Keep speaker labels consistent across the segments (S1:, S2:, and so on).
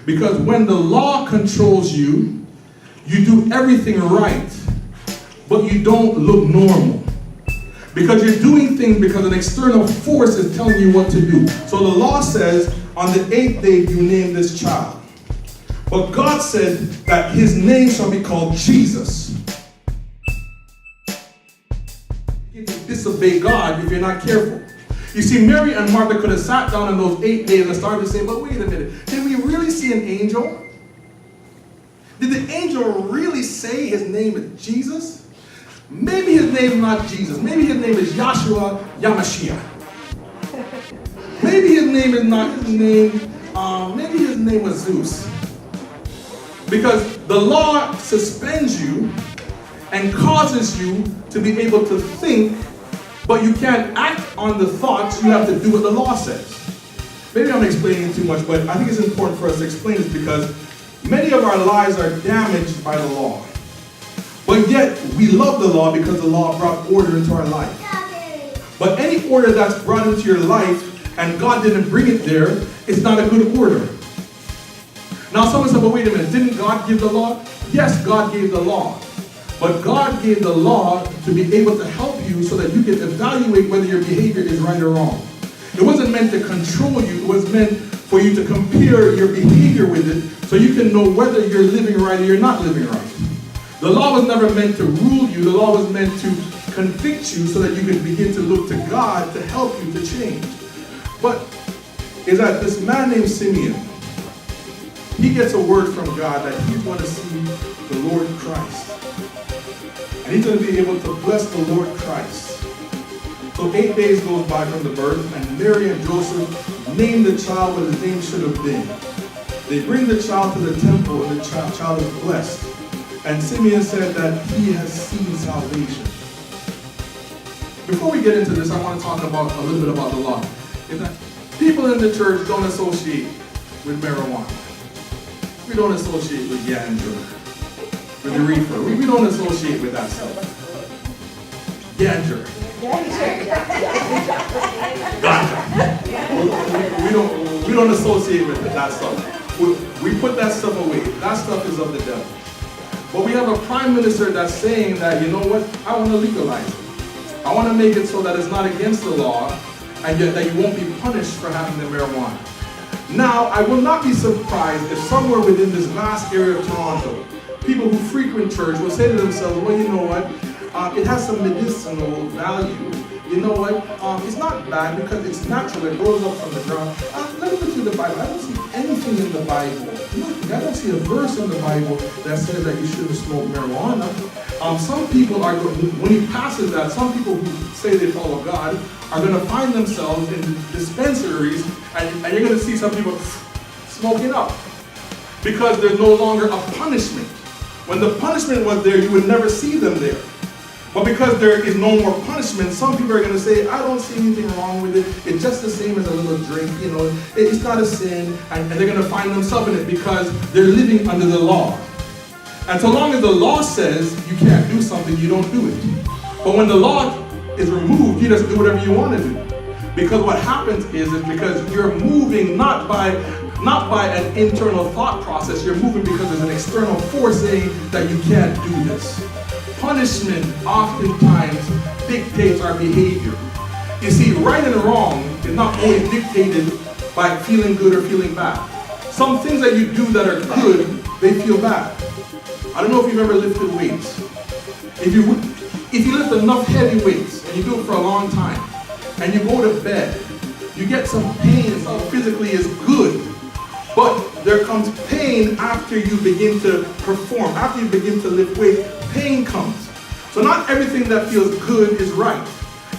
S1: Because when the law controls you, you do everything right, but you don't look normal. Because you're doing things because an external force is telling you what to do. So the law says, on the 8th day you name this child. But God said that his name shall be called Jesus. You can disobey God if you're not careful. You see, Mary and Martha could have sat down on those 8 days and started to say, but wait a minute, did we really see an angel? Did the angel really say his name is Jesus? Maybe his name is not Jesus. Maybe his name is Yahshua Yamashiach. Maybe his name is not his name. Maybe his name was Zeus. Because the law suspends you and causes you to be able to think, but you can't act on the thoughts. You have to do what the law says. Maybe I'm explaining too much, but I think it's important for us to explain this because many of our lives are damaged by the law. But yet, we love the law because the law brought order into our life. But any order that's brought into your life and God didn't bring it there, it's not a good order. Now someone said, but wait a minute, didn't God give the law? Yes, God gave the law. But God gave the law to be able to help you so that you can evaluate whether your behavior is right or wrong. It wasn't meant to control you. It was meant for you to compare your behavior with it so you can know whether you're living right or you're not living right. The law was never meant to rule you. The law was meant to convict you so that you can begin to look to God to help you to change. But is that this man named Simeon, he gets a word from God that he's going to see the Lord Christ. And he's going to be able to bless the Lord Christ. So 8 days goes by from the birth, and Mary and Joseph name the child what his name should have been. They bring the child to the temple, and the child is blessed. And Simeon said that he has seen salvation. Before we get into this, I want to talk about a little bit about the law. Is that people in the church don't associate with marijuana. We don't associate with ganja, with the reefer. We don't associate with that stuff. Ganja. Ganja. We don't associate with that stuff. We put that stuff away. That stuff is of the devil. But we have a prime minister that's saying that, you know what, I want to legalize it. I want to make it so that it's not against the law and yet that you won't be punished for having the marijuana. Now, I will not be surprised if somewhere within this vast area of Toronto, people who frequent church will say to themselves, well, you know what, it has some medicinal value. You know what, it's not bad because it's natural, it grows up from the ground. Let me go through the Bible. I don't see anything in the Bible. I don't see a verse in the Bible that says that you shouldn't smoke marijuana. Some people are, when he passes that, some people who say they follow God are going to find themselves in dispensaries and you're going to see some people smoking up because there's no longer a punishment. When the punishment was there, you would never see them there. But because there is no more punishment, some people are going to say, I don't see anything wrong with it. It's just the same as a little drink, you know. It's not a sin. And they're going to find themselves in it because they're living under the law. And so long as the law says you can't do something, you don't do it. But when the law is removed, you just do whatever you want to do. Because what happens is because you're moving not by an internal thought process, you're moving because there's an external force saying that you can't do this. Punishment oftentimes dictates our behavior. You see, right and wrong is not always dictated by feeling good or feeling bad. Some things that you do that are good, they feel bad. I don't know if you've ever lifted weights. If you lift enough heavy weights and you do it for a long time and you go to bed, you get some pain. Some physically is good, but there comes pain after you begin to perform, after you begin to lift weights. Pain comes. So not everything that feels good is right,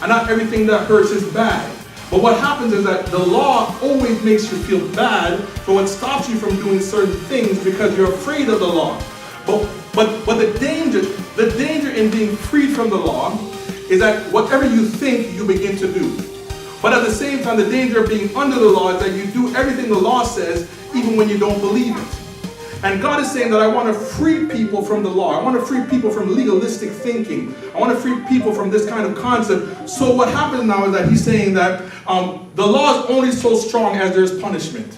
S1: and not everything that hurts is bad. But what happens is that the law always makes you feel bad for what stops you from doing certain things because you're afraid of the law. But the danger in being freed from the law is that whatever you think, you begin to do. But at the same time, the danger of being under the law is that you do everything the law says, even when you don't believe it. And God is saying that I want to free people from the law. I want to free people from legalistic thinking. I want to free people from this kind of concept. So what happens now is that he's saying that the law is only so strong as there's punishment.